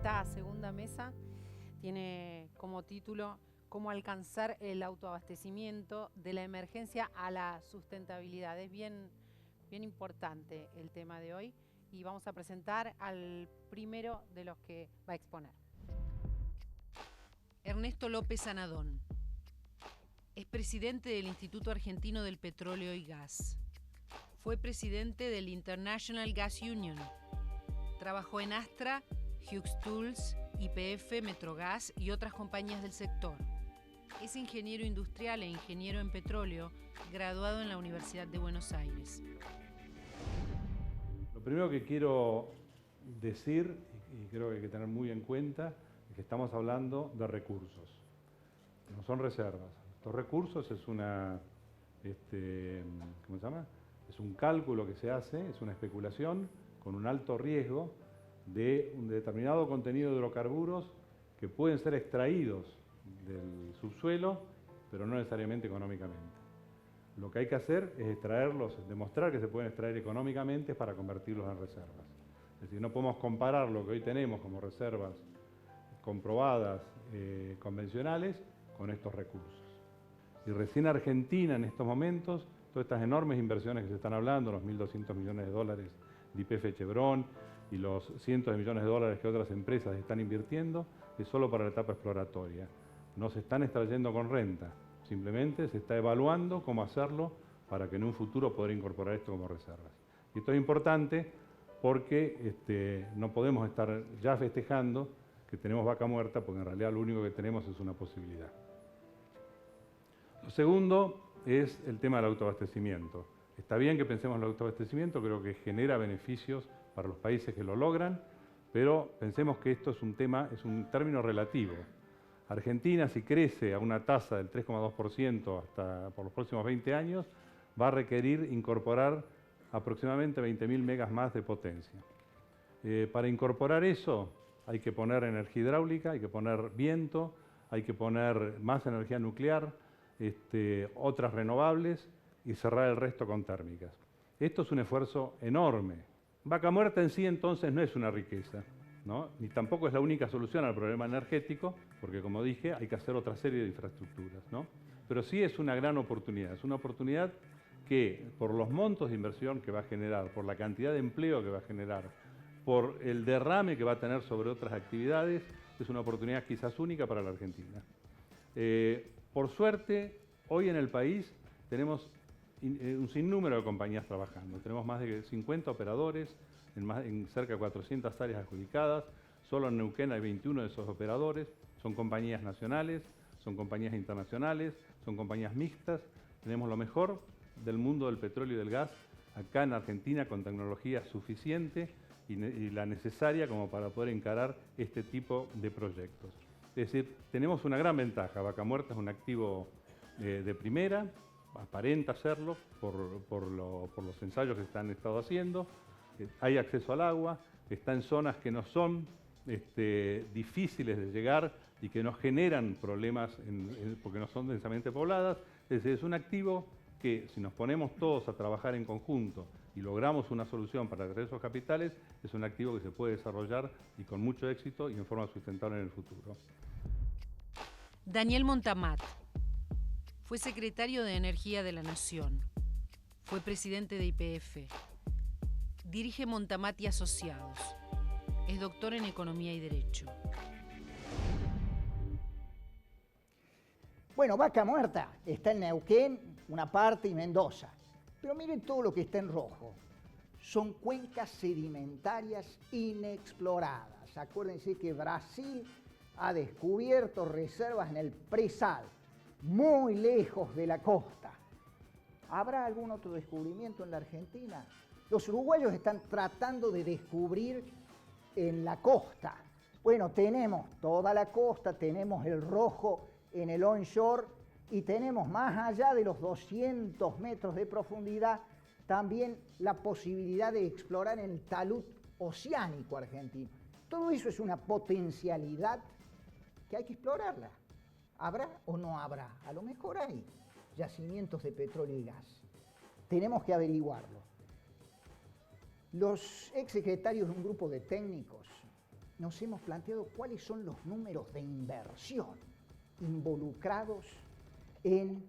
Esta segunda mesa tiene como título "Cómo alcanzar el autoabastecimiento de la emergencia a la sustentabilidad". Es bien importante el tema de hoy y vamos a presentar al primero de los que va a exponer. Ernesto López Anadón. Es presidente del Instituto Argentino del Petróleo y Gas. Fue presidente del International Gas Union. Trabajó en Astra, Hughes Tools, YPF, Metrogas y otras compañías del sector. Es ingeniero industrial e ingeniero en petróleo, graduado en la Universidad de Buenos Aires. Lo primero que quiero decir, y creo que hay que tener muy en cuenta, es que estamos hablando de recursos, no son reservas. Estos recursos es ¿cómo se llama? Es un cálculo que se hace, es una especulación con un alto riesgo de un determinado contenido de hidrocarburos que pueden ser extraídos del subsuelo, pero no necesariamente económicamente. Lo que hay que hacer es extraerlos, demostrar que se pueden extraer económicamente para convertirlos en reservas. Es decir, no podemos comparar lo que hoy tenemos como reservas comprobadas convencionales con estos recursos. Y recién Argentina en estos momentos, todas estas enormes inversiones que se están hablando, los 1.200 millones de dólares de YPF Chevron y los cientos de millones de dólares que otras empresas están invirtiendo, es solo para la etapa exploratoria. No se están extrayendo con renta, simplemente se está evaluando cómo hacerlo para que en un futuro poder incorporar esto como reservas. Y esto es importante porque no podemos estar ya festejando que tenemos vaca muerta, porque en realidad lo único que tenemos es una posibilidad. Lo segundo es el tema del autoabastecimiento. Está bien que pensemos en el autoabastecimiento, creo que genera beneficios para los países que lo logran, pero pensemos que esto es un término relativo. Argentina, si crece a una tasa del 3,2% hasta por los próximos 20 años, va a requerir incorporar aproximadamente 20.000 megas más de potencia. Para incorporar eso hay que poner energía hidráulica, hay que poner viento, hay que poner más energía nuclear, otras renovables y cerrar el resto con térmicas. Esto es un esfuerzo enorme. Vaca muerta en sí entonces no es una riqueza, ¿no? Ni tampoco es la única solución al problema energético, porque como dije, hay que hacer otra serie de infraestructuras, ¿no? Pero sí es una gran oportunidad, es una oportunidad que por los montos de inversión que va a generar, por la cantidad de empleo que va a generar, por el derrame que va a tener sobre otras actividades, es una oportunidad quizás única para la Argentina. Por suerte, hoy en el país tenemos un sinnúmero de compañías trabajando. Tenemos más de 50 operadores en cerca de 400 áreas adjudicadas. Solo en Neuquén hay 21 de esos operadores. Son compañías nacionales, son compañías internacionales, son compañías mixtas. Tenemos lo mejor del mundo del petróleo y del gas acá en Argentina con tecnología suficiente y la necesaria como para poder encarar este tipo de proyectos. Es decir, tenemos una gran ventaja. Vaca muerta es un activo de primera, aparenta serlo por los ensayos que se han estado haciendo. Hay acceso al agua, está en zonas que no son difíciles de llegar y que no generan problemas porque no son densamente pobladas. Es decir, es un activo que si nos ponemos todos a trabajar en conjunto y logramos una solución para atraer esos capitales, es un activo que se puede desarrollar y con mucho éxito y en forma sustentable en el futuro. Daniel Montamat. Fue secretario de Energía de la Nación. Fue presidente de YPF. Dirige Montamat y Asociados. Es doctor en Economía y Derecho. Bueno, Vaca Muerta está en Neuquén, una parte, y Mendoza. Pero miren todo lo que está en rojo. Son cuencas sedimentarias inexploradas. Acuérdense que Brasil ha descubierto reservas en el presal, muy lejos de la costa. ¿Habrá algún otro descubrimiento en la Argentina? Los uruguayos están tratando de descubrir en la costa. Bueno, tenemos toda la costa, tenemos el rojo en el onshore y tenemos más allá de los 200 metros de profundidad también la posibilidad de explorar en el talud oceánico argentino. Todo eso es una potencialidad que hay que explorarla. ¿Habrá o no habrá? A lo mejor hay yacimientos de petróleo y gas. Tenemos que averiguarlo. Los exsecretarios de un grupo de técnicos nos hemos planteado cuáles son los números de inversión involucrados en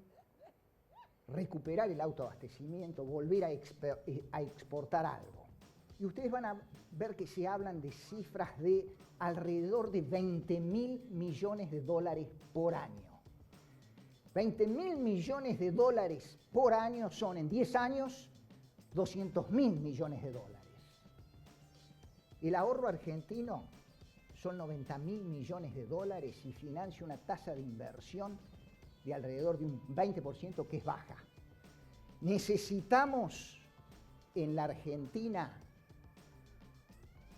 recuperar el autoabastecimiento, volver a exportar algo. Y ustedes van a ver que se hablan de cifras de alrededor de 20.000 millones de dólares por año. 20.000 millones de dólares por año son en 10 años 200.000 millones de dólares. El ahorro argentino son 90.000 millones de dólares y financia una tasa de inversión de alrededor de un 20% que es baja. Necesitamos en la Argentina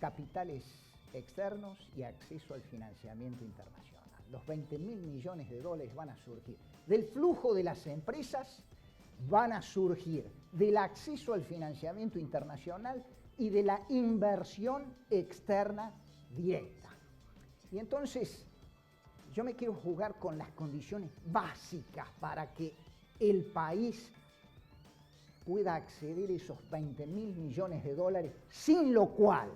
capitales externos y acceso al financiamiento internacional. Los 20.000 millones de dólares van a surgir del flujo de las empresas, van a surgir del acceso al financiamiento internacional y de la inversión externa directa. Y entonces yo me quiero jugar con las condiciones básicas para que el país pueda acceder a esos 20.000 millones de dólares, sin lo cual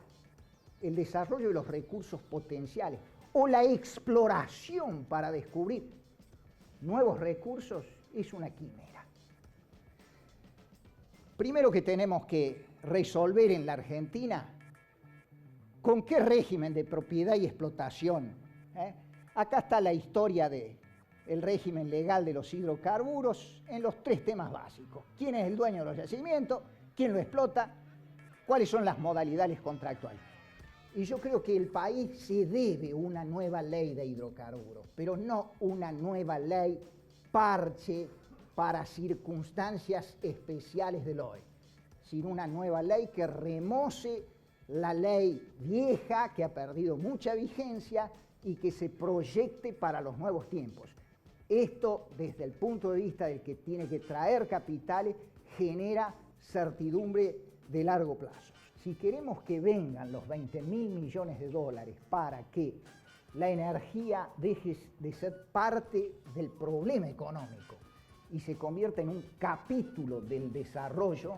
el desarrollo de los recursos potenciales o la exploración para descubrir nuevos recursos es una quimera. Primero que tenemos que resolver en la Argentina con qué régimen de propiedad y explotación. Acá está la historia del régimen legal de los hidrocarburos en los 3 temas básicos. ¿Quién es el dueño de los yacimientos? ¿Quién lo explota? ¿Cuáles son las modalidades contractuales? Y yo creo que el país se debe una nueva ley de hidrocarburos, pero no una nueva ley parche para circunstancias especiales del hoy, sino una nueva ley que remoce la ley vieja que ha perdido mucha vigencia y que se proyecte para los nuevos tiempos. Esto, desde el punto de vista del que tiene que traer capitales, genera certidumbre de largo plazo. Si queremos que vengan los 20.000 millones de dólares para que la energía deje de ser parte del problema económico y se convierta en un capítulo del desarrollo,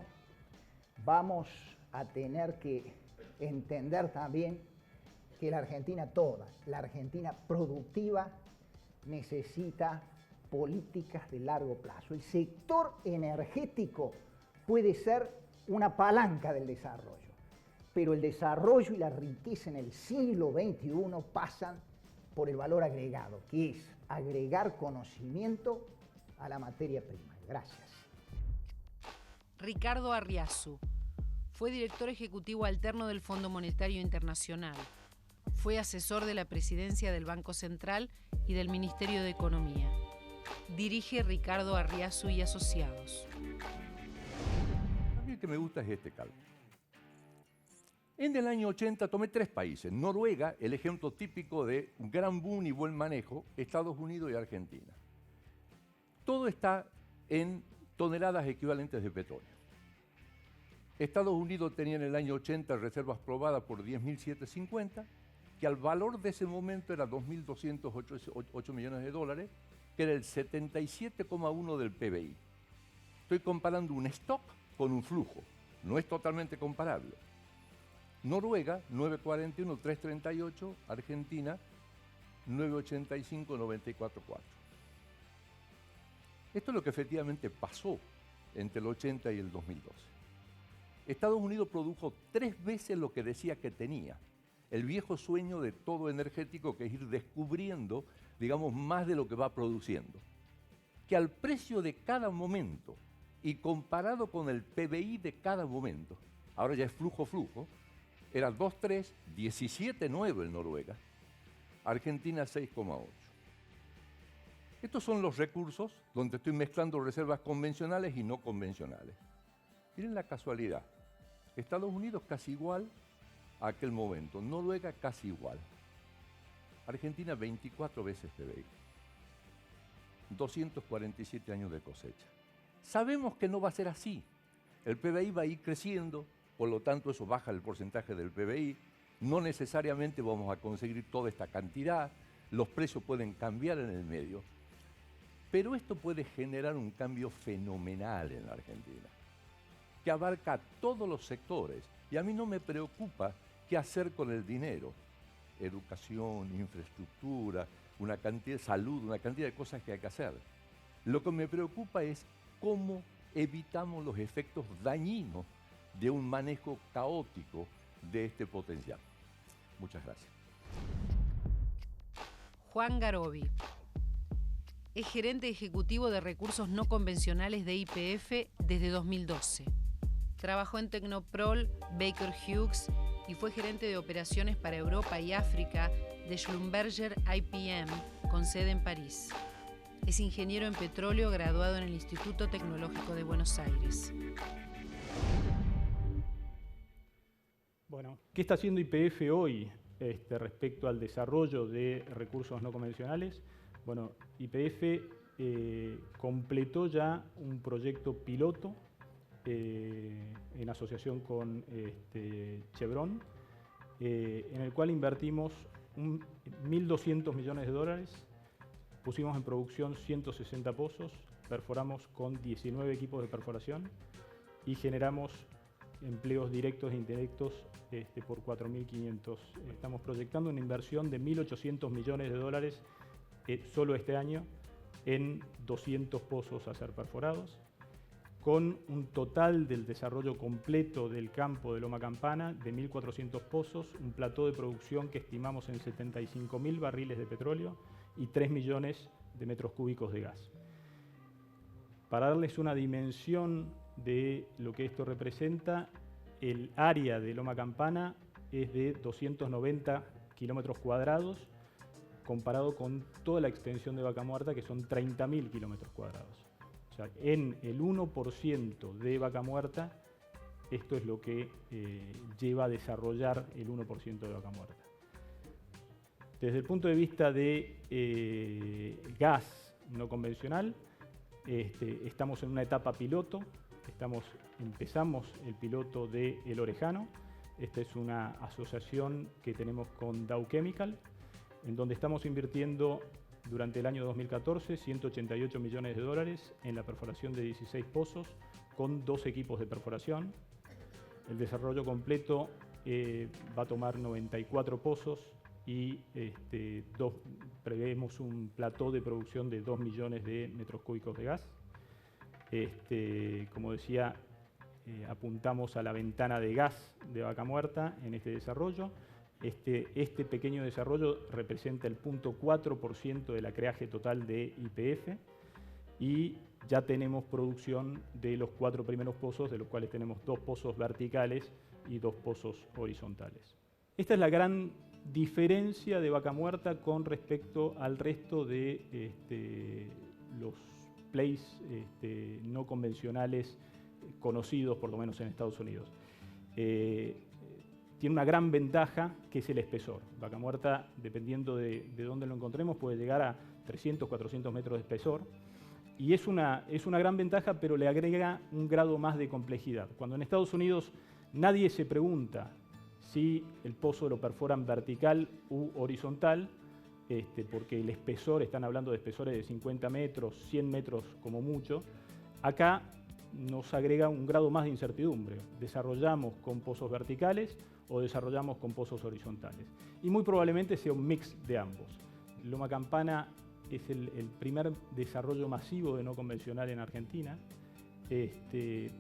vamos a tener que entender también que la Argentina toda, la Argentina productiva, necesita políticas de largo plazo. El sector energético puede ser una palanca del desarrollo, pero el desarrollo y la riqueza en el siglo XXI pasan por el valor agregado, que es agregar conocimiento a la materia prima. Gracias. Ricardo Arriazu fue director ejecutivo alterno del Fondo Monetario Internacional. Fue asesor de la presidencia del Banco Central y del Ministerio de Economía. Dirige Ricardo Arriazu y Asociados. A mí el que me gusta es este cálculo. En el año 80 tomé 3 países. Noruega, el ejemplo típico de gran boom y buen manejo, Estados Unidos y Argentina. Todo está en toneladas equivalentes de petróleo. Estados Unidos tenía en el año 80 reservas probadas por 10.750, que al valor de ese momento era 2.208 millones de dólares, que era el 77,1 del PBI. Estoy comparando un stock con un flujo, no es totalmente comparable. Noruega, 941, 338, Argentina, 985, 944. Esto es lo que efectivamente pasó entre el 80 y el 2012. Estados Unidos produjo 3 veces lo que decía que tenía. El viejo sueño de todo energético, que es ir descubriendo, digamos, más de lo que va produciendo. Que al precio de cada momento y comparado con el PBI de cada momento, ahora ya es flujo, era 2,3, 17,9 en Noruega, Argentina 6,8. Estos son los recursos donde estoy mezclando reservas convencionales y no convencionales. Miren la casualidad. Estados Unidos casi igual a aquel momento. Noruega casi igual. Argentina 24 veces PBI. 247 años de cosecha. Sabemos que no va a ser así. El PBI va a ir creciendo, por lo tanto eso baja el porcentaje del PBI. No necesariamente vamos a conseguir toda esta cantidad. Los precios pueden cambiar en el medio. Pero esto puede generar un cambio fenomenal en la Argentina, que abarca todos los sectores. Y a mí no me preocupa qué hacer con el dinero. educación, infraestructura, una cantidad de salud, una cantidad de cosas que hay que hacer. Lo que me preocupa es cómo evitamos los efectos dañinos de un manejo caótico de este potencial. Muchas gracias. Juan Garobi es gerente ejecutivo de recursos no convencionales de YPF desde 2012. Trabajó en Tecnoprol, Baker Hughes y fue gerente de operaciones para Europa y África de Schlumberger IPM, con sede en París. Es ingeniero en petróleo graduado en el Instituto Tecnológico de Buenos Aires. Bueno, ¿qué está haciendo YPF hoy respecto al desarrollo de recursos no convencionales? Bueno, YPF completó ya un proyecto piloto en asociación con Chevron, en el cual invertimos 1.200 millones de dólares, pusimos en producción 160 pozos, perforamos con 19 equipos de perforación y generamos empleos directos e indirectos por 4.500. Estamos proyectando una inversión de 1.800 millones de dólares solo este año en 200 pozos a ser perforados, con un total del desarrollo completo del campo de Loma Campana de 1.400 pozos, un plató de producción que estimamos en 75.000 barriles de petróleo y 3 millones de metros cúbicos de gas. Para darles una dimensión de lo que esto representa, el área de Loma Campana es de 290 kilómetros cuadrados, comparado con toda la extensión de Vaca Muerta, que son 30.000 kilómetros cuadrados. O sea, en el 1% de Vaca Muerta, esto es lo que lleva a desarrollar el 1% de Vaca Muerta. Desde el punto de vista de gas no convencional, estamos en una etapa piloto. Empezamos el piloto de El Orejano. Esta es una asociación que tenemos con Dow Chemical, en donde estamos invirtiendo durante el año 2014 188 millones de dólares en la perforación de 16 pozos con 2 equipos de perforación. El desarrollo completo va a tomar 94 pozos y prevemos un plató de producción de 2 millones de metros cúbicos de gas. Como decía, apuntamos a la ventana de gas de Vaca Muerta en este desarrollo. Este pequeño desarrollo representa el 0.4% de la creaje total de YPF y ya tenemos producción de los 4 primeros pozos, de los cuales tenemos 2 pozos verticales y 2 pozos horizontales. Esta es la gran diferencia de Vaca Muerta con respecto al resto de los plays no convencionales conocidos, por lo menos en Estados Unidos. Tiene una gran ventaja, que es el espesor. Vaca Muerta, dependiendo de dónde lo encontremos, puede llegar a 300, 400 metros de espesor. Y es una gran ventaja, pero le agrega un grado más de complejidad. Cuando en Estados Unidos nadie se pregunta si el pozo lo perforan vertical u horizontal, porque el espesor, están hablando de espesores de 50 metros, 100 metros como mucho, acá nos agrega un grado más de incertidumbre. Desarrollamos con pozos verticales o desarrollamos con pozos horizontales. Y muy probablemente sea un mix de ambos. Loma Campana es el primer desarrollo masivo de no convencional en Argentina.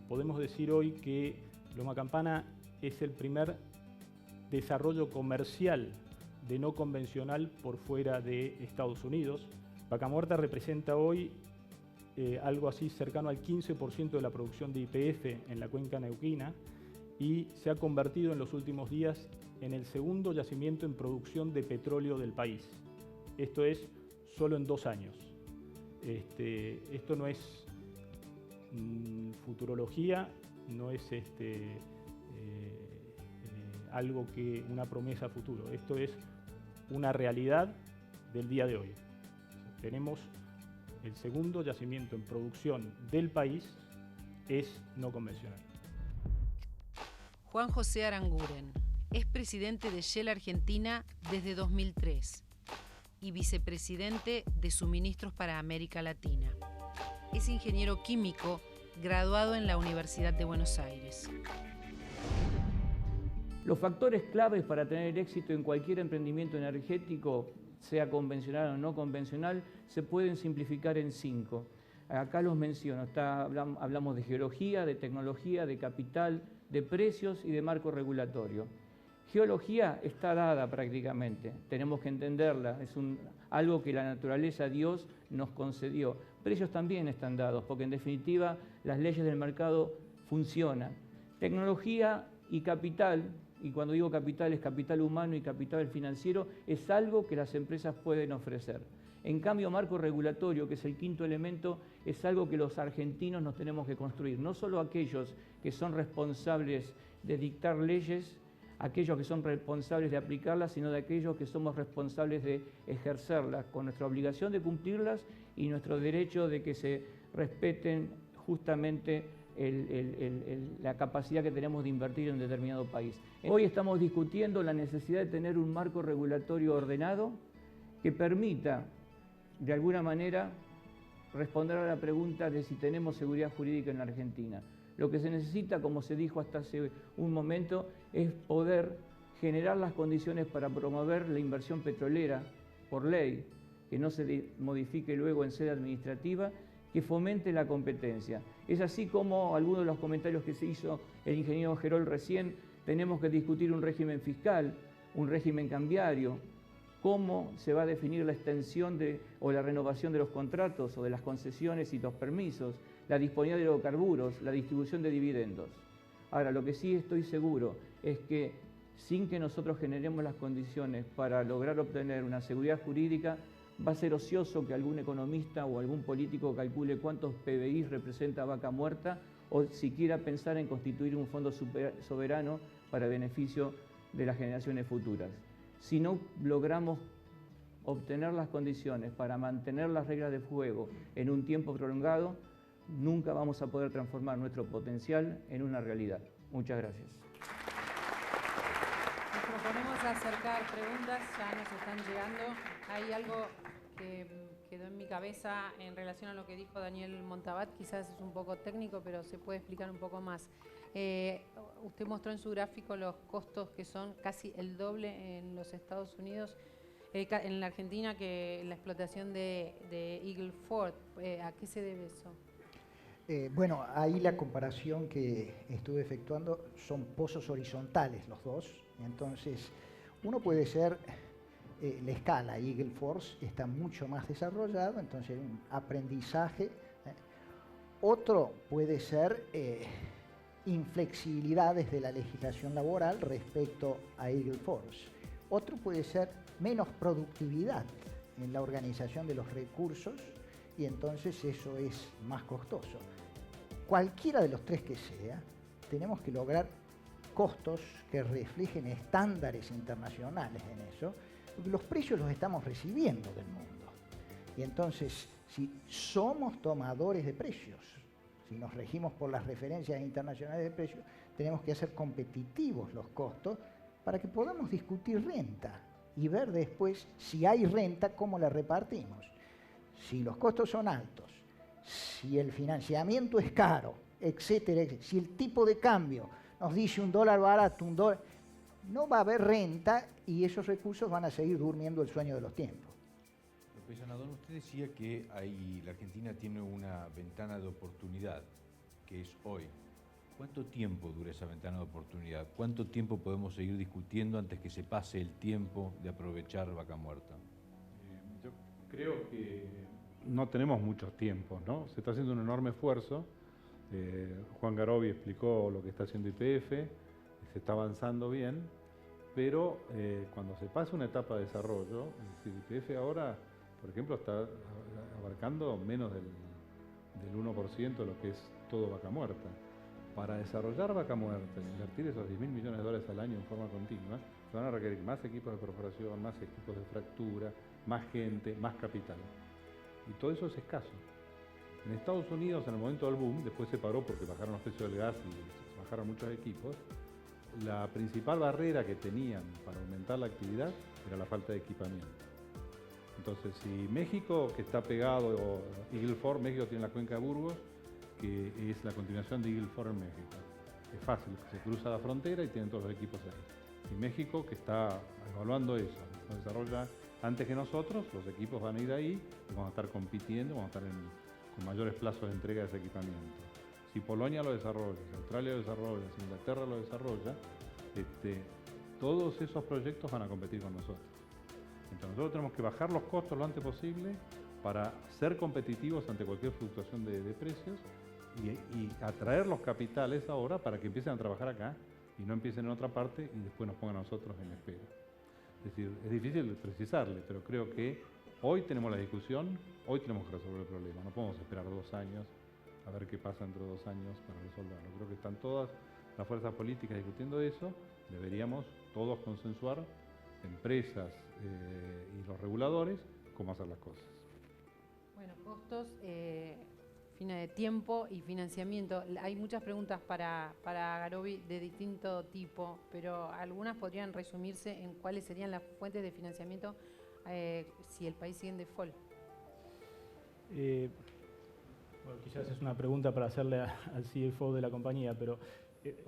Podemos decir hoy que Loma Campana es el primer desarrollo comercial de no convencional por fuera de Estados Unidos. Vaca Muerta representa hoy algo así cercano al 15% de la producción de YPF en la cuenca neuquina y se ha convertido en los últimos días en el segundo yacimiento en producción de petróleo del país. Esto es solo en 2 años. Esto no es futurología, no es algo que una promesa a futuro. Esto es una realidad del día de hoy. Tenemos el segundo yacimiento en producción del país, es no convencional. Juan José Aranguren es presidente de Shell Argentina desde 2003 y vicepresidente de Suministros para América Latina. Es ingeniero químico graduado en la Universidad de Buenos Aires. Los factores claves para tener éxito en cualquier emprendimiento energético, sea convencional o no convencional, se pueden simplificar en 5. Acá los menciono. Hablamos de geología, de tecnología, de capital, de precios y de marco regulatorio. Geología está dada prácticamente, tenemos que entenderla, es algo que la naturaleza, Dios, nos concedió. Precios también están dados, porque en definitiva las leyes del mercado funcionan. Tecnología y capital, y cuando digo capital es capital humano y capital financiero, es algo que las empresas pueden ofrecer. En cambio, marco regulatorio, que es el 5.º elemento, es algo que los argentinos nos tenemos que construir. No solo aquellos que son responsables de dictar leyes, aquellos que son responsables de aplicarlas, sino de aquellos que somos responsables de ejercerlas, con nuestra obligación de cumplirlas y nuestro derecho de que se respeten justamente la capacidad que tenemos de invertir en un determinado país. Hoy estamos discutiendo la necesidad de tener un marco regulatorio ordenado que permita, de alguna manera, responder a la pregunta de si tenemos seguridad jurídica en la Argentina. Lo que se necesita, como se dijo hasta hace un momento, es poder generar las condiciones para promover la inversión petrolera por ley, que no se modifique luego en sede administrativa, que fomente la competencia. Es así como algunos de los comentarios que se hizo el ingeniero Gerol recién, tenemos que discutir un régimen fiscal, un régimen cambiario, cómo se va a definir la extensión o la renovación de los contratos o de las concesiones y los permisos, la disponibilidad de hidrocarburos, la distribución de dividendos. Ahora, lo que sí estoy seguro es que sin que nosotros generemos las condiciones para lograr obtener una seguridad jurídica, va a ser ocioso que algún economista o algún político calcule cuántos PBI representa Vaca Muerta o siquiera pensar en constituir un fondo soberano para beneficio de las generaciones futuras. Si no logramos obtener las condiciones para mantener las reglas de juego en un tiempo prolongado, nunca vamos a poder transformar nuestro potencial en una realidad. Muchas gracias. Nos proponemos acercar preguntas, ya nos están llegando. Hay algo que quedó en mi cabeza en relación a lo que dijo Daniel Montabat, quizás es un poco técnico, pero se puede explicar un poco más. Usted mostró en su gráfico los costos que son casi el doble en los Estados Unidos, en la Argentina, que la explotación de Eagle Ford. ¿A qué se debe eso? Bueno, ahí la comparación que estuve efectuando son pozos horizontales los dos, entonces uno puede ser la escala Eagle Ford está mucho más desarrollado, entonces un aprendizaje. Otro puede ser inflexibilidades de la legislación laboral respecto a Eagle Ford. Otro puede ser menos productividad en la organización de los recursos y entonces eso es más costoso. Cualquiera de los tres que sea, tenemos que lograr costos que reflejen estándares internacionales en eso, porque los precios los estamos recibiendo del mundo. Y entonces, si somos tomadores de precios, si nos regimos por las referencias internacionales de precios, tenemos que hacer competitivos los costos para que podamos discutir renta y ver después si hay renta, cómo la repartimos. Si los costos son altos, si el financiamiento es caro, etcétera, etcétera, si el tipo de cambio nos dice $1 barato, $1, no va a haber renta y esos recursos van a seguir durmiendo el sueño de los tiempos. Profesor Nadón, usted decía que la Argentina tiene una ventana de oportunidad, que es hoy. ¿Cuánto tiempo dura esa ventana de oportunidad? ¿Cuánto tiempo podemos seguir discutiendo antes que se pase el tiempo de aprovechar Vaca Muerta? Yo creo que no tenemos muchos tiempos, ¿no? Se está haciendo un enorme esfuerzo. Juan Garobi explicó lo que está haciendo YPF, se está avanzando bien, pero cuando se pasa una etapa de desarrollo, es decir, YPF ahora, por ejemplo, está abarcando menos del 1% de lo que es todo Vaca Muerta. Para desarrollar Vaca Muerta, invertir esos $10.000 millones al año en forma continua, se van a requerir más equipos de perforación, más equipos de fractura, más gente, más capital. Y todo eso es escaso. En Estados Unidos, en el momento del boom, después se paró porque bajaron los precios del gas y bajaron muchos equipos, la principal barrera que tenían para aumentar la actividad era la falta de equipamiento. Entonces, si México, que está pegado, Eagle Ford, México tiene la cuenca de Burgos, que es la continuación de Eagle Ford en México. Es fácil, se cruza la frontera y tienen todos los equipos ahí. Y México, que está evaluando eso, lo desarrolla antes que nosotros, los equipos van a ir ahí y vamos a estar compitiendo, vamos a estar con mayores plazos de entrega de ese equipamiento. Si Polonia lo desarrolla, si Australia lo desarrolla, si Inglaterra lo desarrolla, todos esos proyectos van a competir con nosotros. Entonces nosotros tenemos que bajar los costos lo antes posible para ser competitivos ante cualquier fluctuación de precios y atraer los capitales ahora para que empiecen a trabajar acá y no empiecen en otra parte y después nos pongan a nosotros en espera. Es decir, es difícil precisarle, pero creo que hoy tenemos la discusión, hoy tenemos que resolver el problema. No podemos esperar 2 años a ver qué pasa dentro de 2 años para resolverlo. Creo que están todas las fuerzas políticas discutiendo eso. Deberíamos todos consensuar, empresas y los reguladores, cómo hacer las cosas. Bueno, costos, fines de tiempo y financiamiento. Hay muchas preguntas para Garoby de distinto tipo, pero algunas podrían resumirse en cuáles serían las fuentes de financiamiento si el país sigue en default. Bueno, quizás es una pregunta para hacerle al CFO de la compañía, pero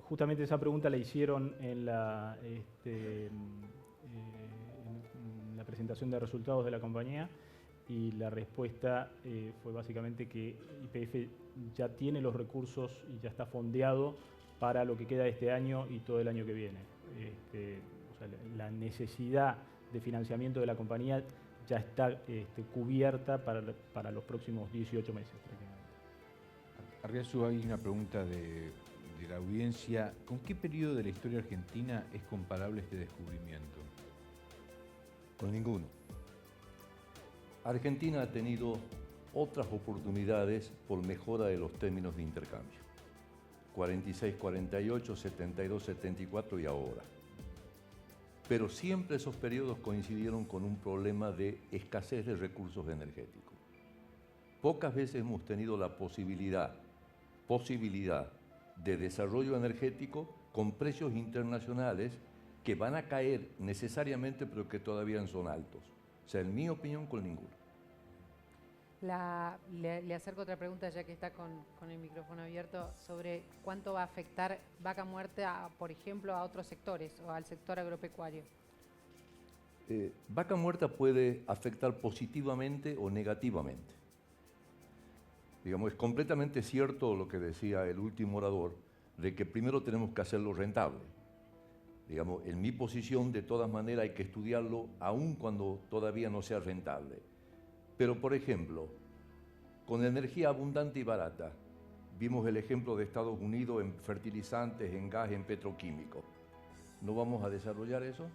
justamente esa pregunta la hicieron en la presentación de resultados de la compañía y la respuesta fue básicamente que YPF ya tiene los recursos y ya está fondeado para lo que queda de este año y todo el año que viene. O sea, la necesidad de financiamiento de la compañía ya está cubierta para los próximos 18 meses. Arriazu, hay una pregunta de la audiencia. ¿Con qué periodo de la historia argentina es comparable este descubrimiento? Con ninguno. Argentina ha tenido otras oportunidades por mejora de los términos de intercambio. 46, 48, 72, 74 y ahora. Pero siempre esos periodos coincidieron con un problema de escasez de recursos energéticos. Pocas veces hemos tenido la posibilidad de desarrollo energético con precios internacionales que van a caer necesariamente, pero que todavía son altos. O sea, en mi opinión, con ninguno. Le acerco otra pregunta, ya que está con el micrófono abierto, sobre cuánto va a afectar Vaca Muerta, por ejemplo, a otros sectores o al sector agropecuario. Vaca Muerta puede afectar positivamente o negativamente. Digamos, es completamente cierto lo que decía el último orador, de que primero tenemos que hacerlo rentable. Digamos, en mi posición, de todas maneras, hay que estudiarlo aun cuando todavía no sea rentable. Pero, por ejemplo, con energía abundante y barata, vimos el ejemplo de Estados Unidos en fertilizantes, en gas, en petroquímicos. ¿No vamos a desarrollar eso?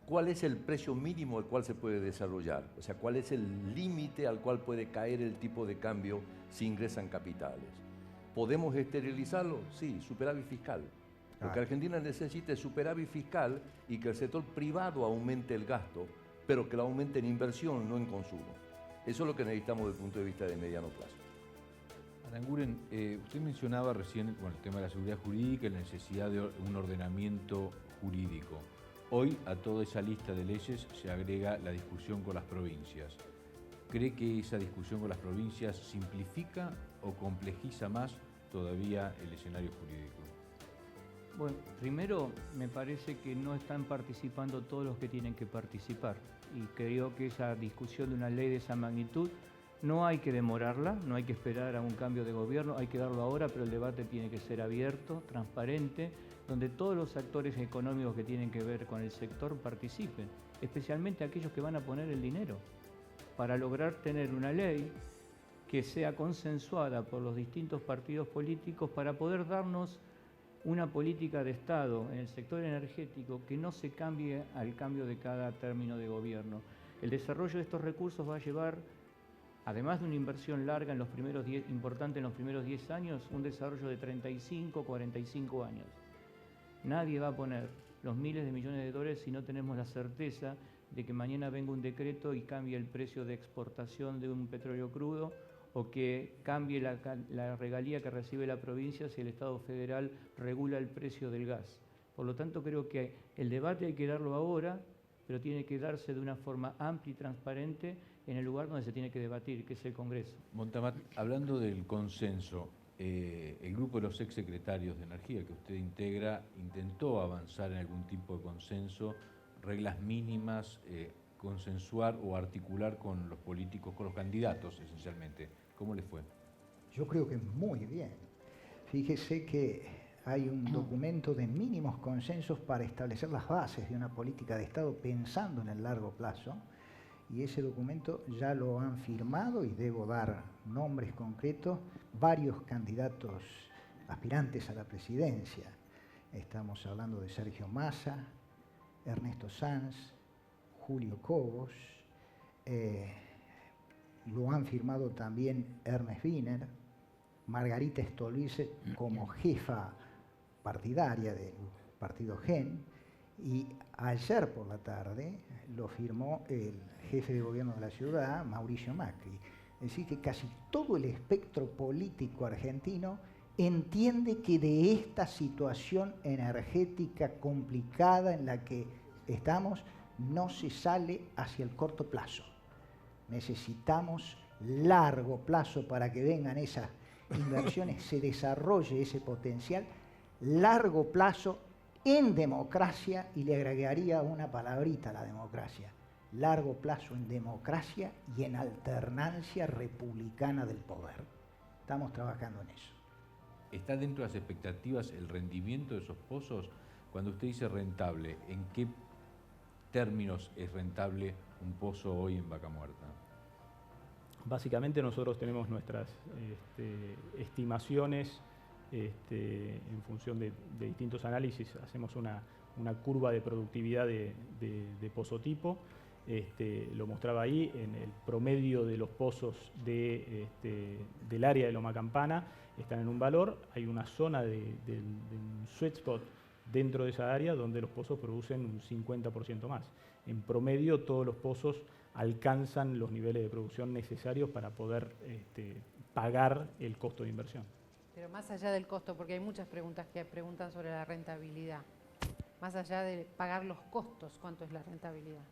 ¿Cuál es el precio mínimo al cual se puede desarrollar? O sea, ¿cuál es el límite al cual puede caer el tipo de cambio si ingresan capitales? ¿Podemos esterilizarlo? Sí, superávit fiscal. Lo que Argentina necesita es superávit fiscal y que el sector privado aumente el gasto, pero que lo aumente en inversión, no en consumo. Eso es lo que necesitamos desde el punto de vista de mediano plazo. Aranguren, usted mencionaba recién el tema de la seguridad jurídica y la necesidad de un ordenamiento jurídico. Hoy a toda esa lista de leyes se agrega la discusión con las provincias. ¿Cree que esa discusión con las provincias simplifica o complejiza más todavía el escenario jurídico? Bueno, primero me parece que no están participando todos los que tienen que participar y creo que esa discusión de una ley de esa magnitud no hay que demorarla, no hay que esperar a un cambio de gobierno, hay que darlo ahora, pero el debate tiene que ser abierto, transparente, donde todos los actores económicos que tienen que ver con el sector participen, especialmente aquellos que van a poner el dinero, para lograr tener una ley que sea consensuada por los distintos partidos políticos para poder darnos una política de Estado en el sector energético que no se cambie al cambio de cada término de gobierno. El desarrollo de estos recursos va a llevar, además de una inversión larga importante en los primeros 10 años, un desarrollo de 35, 45 años. Nadie va a poner los miles de millones de dólares si no tenemos la certeza de que mañana venga un decreto y cambie el precio de exportación de un petróleo crudo o que cambie la regalía que recibe la provincia si el Estado federal regula el precio del gas. Por lo tanto, creo que el debate hay que darlo ahora, pero tiene que darse de una forma amplia y transparente en el lugar donde se tiene que debatir, que es el Congreso. Montamat, hablando del consenso, el grupo de los exsecretarios de Energía que usted integra intentó avanzar en algún tipo de consenso, reglas mínimas, consensuar o articular con los políticos, con los candidatos esencialmente. ¿Cómo le fue? Yo creo que muy bien. Fíjese que hay un documento de mínimos consensos para establecer las bases de una política de Estado pensando en el largo plazo, y ese documento ya lo han firmado, y debo dar nombres concretos, varios candidatos aspirantes a la presidencia. Estamos hablando de Sergio Massa, Ernesto Sanz, Julio Cobos, lo han firmado también Ernest Wiener, Margarita Stolbizer como jefa partidaria del partido GEN, y ayer por la tarde lo firmó el jefe de gobierno de la ciudad, Mauricio Macri. Es decir, que casi todo el espectro político argentino entiende que de esta situación energética complicada en la que estamos no se sale hacia el corto plazo. Necesitamos largo plazo para que vengan esas inversiones, se desarrolle ese potencial, largo plazo en democracia, y le agregaría una palabrita a la democracia: largo plazo en democracia y en alternancia republicana del poder. Estamos trabajando en eso. ¿Está dentro de las expectativas el rendimiento de esos pozos? Cuando usted dice rentable, ¿en qué términos es rentable un pozo hoy en Vaca Muerta? Básicamente nosotros tenemos nuestras estimaciones en función de distintos análisis. Hacemos una curva de productividad de pozo tipo. Lo mostraba ahí, en el promedio de los pozos del área de Loma Campana están en un valor. Hay una zona de un sweet spot dentro de esa área donde los pozos producen un 50% más. En promedio todos los pozos alcanzan los niveles de producción necesarios para poder pagar el costo de inversión. Pero más allá del costo, porque hay muchas preguntas que preguntan sobre la rentabilidad, más allá de pagar los costos, ¿cuánto es la rentabilidad?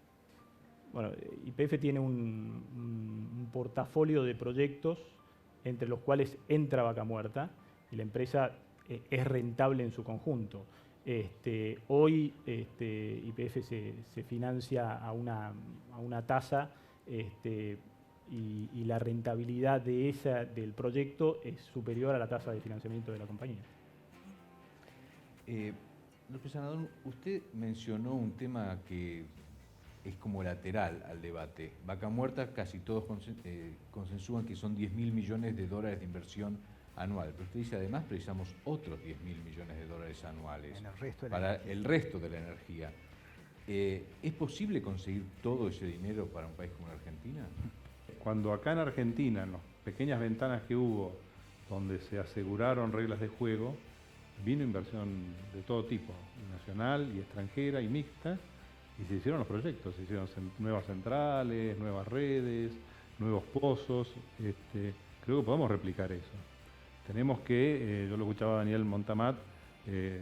Bueno, YPF tiene un portafolio de proyectos entre los cuales entra Vaca Muerta, y la empresa es rentable en su conjunto. Hoy YPF se financia a una tasa y la rentabilidad del proyecto es superior a la tasa de financiamiento de la compañía. López Anadón, usted mencionó un tema que es como lateral al debate. Vaca Muerta, casi todos consensúan que son 10.000 millones de dólares de inversión anual, pero usted dice además precisamos otros 10.000 millones de dólares anuales para el resto de la energía. ¿Es posible conseguir todo ese dinero para un país como la Argentina? Cuando acá en Argentina, en las pequeñas ventanas que hubo, donde se aseguraron reglas de juego, vino inversión de todo tipo, nacional y extranjera y mixta, y se hicieron los proyectos, se hicieron nuevas centrales, nuevas redes, nuevos pozos. Creo que podemos replicar eso. Tenemos que, yo lo escuchaba a Daniel Montamat,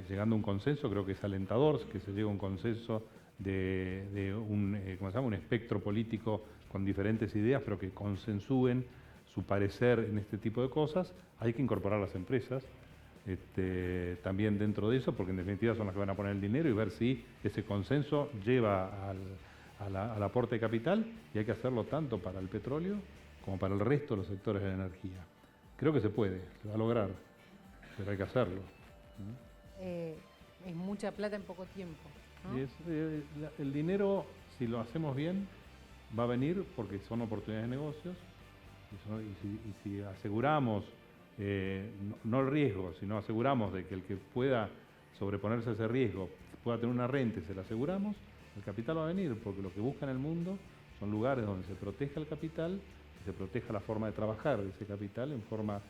llegando a un consenso, creo que es alentador que se llegue a un consenso de un espectro político con diferentes ideas, pero que consensúen su parecer en este tipo de cosas. Hay que incorporar las empresas también dentro de eso, porque en definitiva son las que van a poner el dinero, y ver si ese consenso lleva al aporte de capital, y hay que hacerlo tanto para el petróleo como para el resto de los sectores de la energía. Creo que se puede, se va a lograr, pero hay que hacerlo. Es mucha plata en poco tiempo, ¿no? Y el dinero, si lo hacemos bien, va a venir porque son oportunidades de negocios, y si aseguramos, no el riesgo, sino aseguramos de que el que pueda sobreponerse a ese riesgo pueda tener una renta y se la aseguramos, el capital va a venir, porque lo que busca en el mundo son lugares donde se proteja el capital, que se proteja la forma de trabajar de ese capital en forma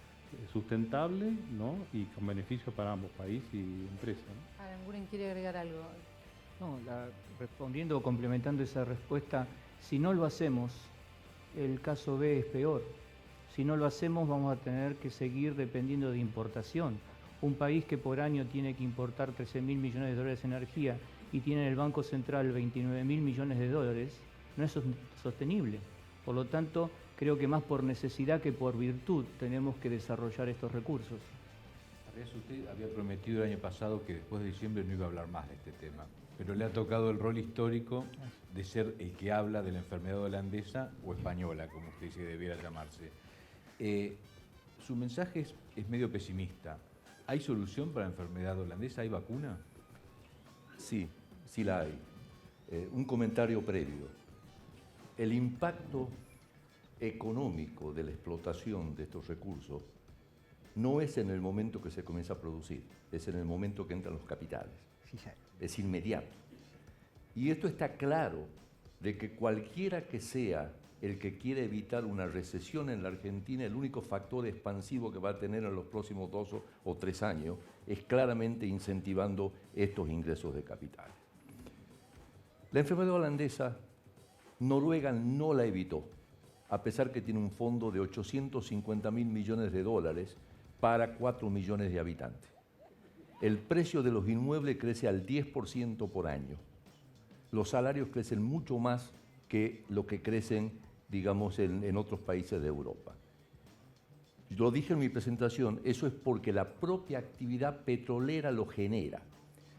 sustentable, ¿no? Y con beneficios para ambos, país y empresa, ¿no? Aranguren quiere agregar algo. No, respondiendo o complementando esa respuesta, si no lo hacemos, el caso B es peor. Si no lo hacemos, vamos a tener que seguir dependiendo de importación. Un país que por año tiene que importar 13.000 millones de dólares de energía y tiene en el Banco Central 29.000 millones de dólares, no es sostenible. Por lo tanto, creo que más por necesidad que por virtud tenemos que desarrollar estos recursos. Usted había prometido el año pasado que después de diciembre no iba a hablar más de este tema, pero le ha tocado el rol histórico de ser el que habla de la enfermedad holandesa o española, como usted dice que debiera llamarse. Su mensaje es medio pesimista. ¿Hay solución para la enfermedad holandesa? ¿Hay vacuna? Sí, sí la hay. Un comentario previo. El impacto económico de la explotación de estos recursos no es en el momento que se comienza a producir, es en el momento que entran los capitales. Sí, sí. Es inmediato. Y esto está claro de que cualquiera que sea el que quiera evitar una recesión en la Argentina, el único factor expansivo que va a tener en los próximos 2 o 3 años es claramente incentivando estos ingresos de capital. La enfermedad holandesa, Noruega no la evitó, a pesar que tiene un fondo de 850.000 millones de dólares para 4 millones de habitantes. El precio de los inmuebles crece al 10% por año. Los salarios crecen mucho más que lo que crecen, digamos, en otros países de Europa. Lo dije en mi presentación, eso es porque la propia actividad petrolera lo genera.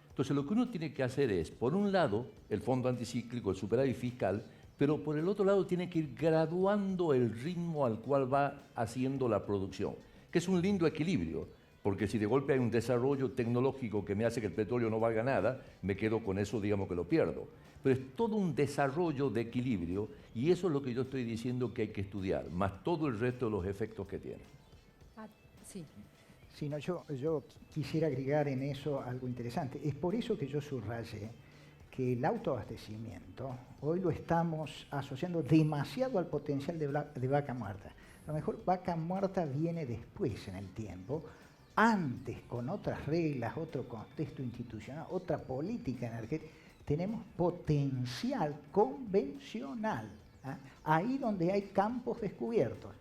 Entonces, lo que uno tiene que hacer es, por un lado, el fondo anticíclico, el superávit fiscal, pero por el otro lado tiene que ir graduando el ritmo al cual va haciendo la producción, que es un lindo equilibrio, porque si de golpe hay un desarrollo tecnológico que me hace que el petróleo no valga nada, me quedo con eso, digamos que lo pierdo. Pero es todo un desarrollo de equilibrio y eso es lo que yo estoy diciendo que hay que estudiar, más todo el resto de los efectos que tiene. Sí. Sí, no, yo quisiera agregar en eso algo interesante. Es por eso que yo subrayé que el autoabastecimiento hoy lo estamos asociando demasiado al potencial de vaca muerta. A lo mejor vaca muerta viene después en el tiempo, antes con otras reglas, otro contexto institucional, otra política energética. Tenemos potencial convencional, ¿eh? Ahí donde hay campos descubiertos.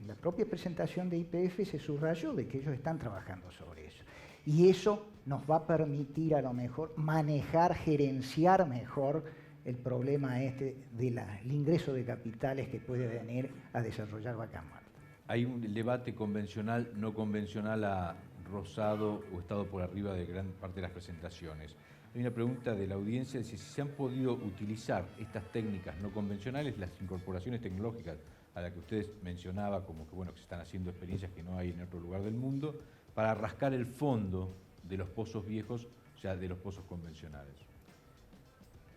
La propia presentación de YPF se subrayó de que ellos están trabajando sobre eso. Y eso nos va a permitir a lo mejor manejar, gerenciar mejor el problema del ingreso de capitales que puede venir a desarrollar vaca muerta. Hay un debate convencional, no convencional, ha rozado o estado por arriba de gran parte de las presentaciones. Hay una pregunta de la audiencia, si se han podido utilizar estas técnicas no convencionales, las incorporaciones tecnológicas a las que usted mencionaba, como que, bueno, que se están haciendo experiencias que no hay en otro lugar del mundo, para rascar el fondo de los pozos viejos, o sea, de los pozos convencionales.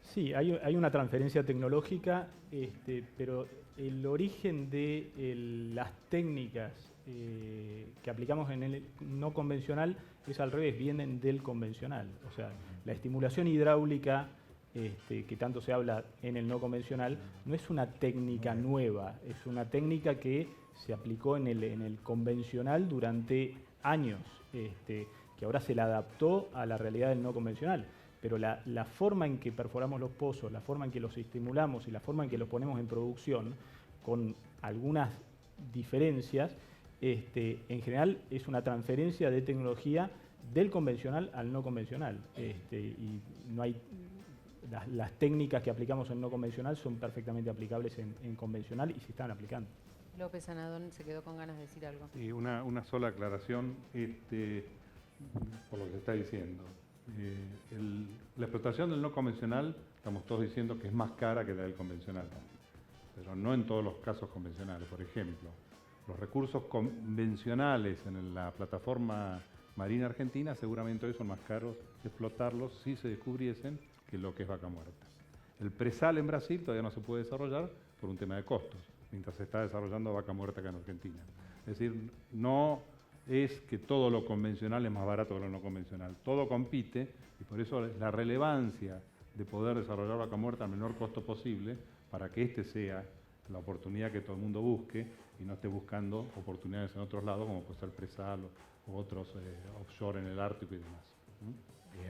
Sí, hay una transferencia tecnológica, pero el origen de las técnicas que aplicamos en el no convencional es al revés, vienen del convencional. O sea, la estimulación hidráulica que tanto se habla en el no convencional no es una técnica nueva, es una técnica que se aplicó en el convencional durante años, que ahora se la adaptó a la realidad del no convencional. Pero la forma en que perforamos los pozos, la forma en que los estimulamos y la forma en que los ponemos en producción, con algunas diferencias, en general es una transferencia de tecnología del convencional al no convencional. Y no hay, las técnicas que aplicamos en no convencional son perfectamente aplicables en convencional y se están aplicando. López Anadón se quedó con ganas de decir algo. Y una sola aclaración por lo que se está diciendo. La explotación del no convencional, estamos todos diciendo que es más cara que la del convencional, pero no en todos los casos convencionales. Por ejemplo, los recursos convencionales en la plataforma marina argentina seguramente hoy son más caros explotarlos si se descubriesen que lo que es vaca muerta. El presal en Brasil todavía no se puede desarrollar por un tema de costos, mientras se está desarrollando vaca muerta acá en Argentina. Es decir, no es que todo lo convencional es más barato que lo no convencional. Todo compite y por eso la relevancia de poder desarrollar vaca muerta al menor costo posible para que este sea la oportunidad que todo el mundo busque y no esté buscando oportunidades en otros lados como puede ser presal o otros offshore en el Ártico y demás.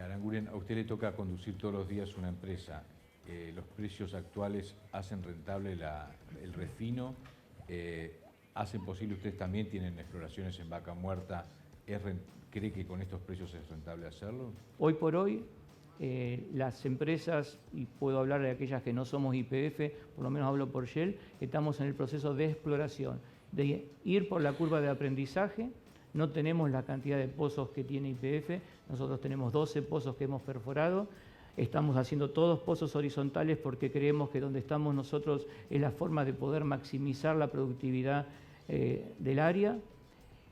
Aranguren, a usted le toca conducir todos los días una empresa. ¿Los precios actuales hacen rentable el refino? ¿Hacen posible, ustedes también tienen exploraciones en vaca muerta? ¿Cree que con estos precios es rentable hacerlo? Hoy por hoy, las empresas, y puedo hablar de aquellas que no somos YPF, por lo menos hablo por Shell, estamos en el proceso de exploración, de ir por la curva de aprendizaje. No tenemos la cantidad de pozos que tiene YPF, nosotros tenemos 12 pozos que hemos perforado. Estamos haciendo todos pozos horizontales porque creemos que donde estamos nosotros es la forma de poder maximizar la productividad del área,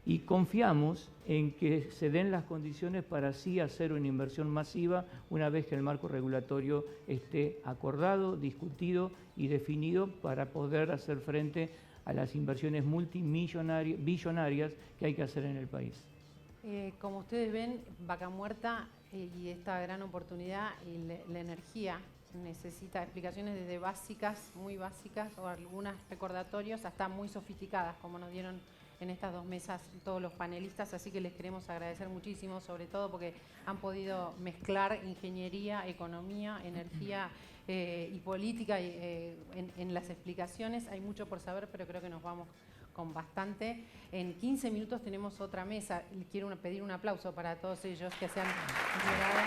y confiamos en que se den las condiciones para así hacer una inversión masiva una vez que el marco regulatorio esté acordado, discutido y definido para poder hacer frente a las inversiones billonarias que hay que hacer en el país. Como ustedes ven, Vaca Muerta y esta gran oportunidad y la energía necesita explicaciones desde básicas, muy básicas, o algunas recordatorios, hasta muy sofisticadas, como nos dieron en estas 2 mesas todos los panelistas, así que les queremos agradecer muchísimo, sobre todo porque han podido mezclar ingeniería, economía, energía y política en las explicaciones. Hay mucho por saber, pero creo que nos vamos con bastante. En 15 minutos tenemos otra mesa. Quiero pedir un aplauso para todos ellos que se han llegado.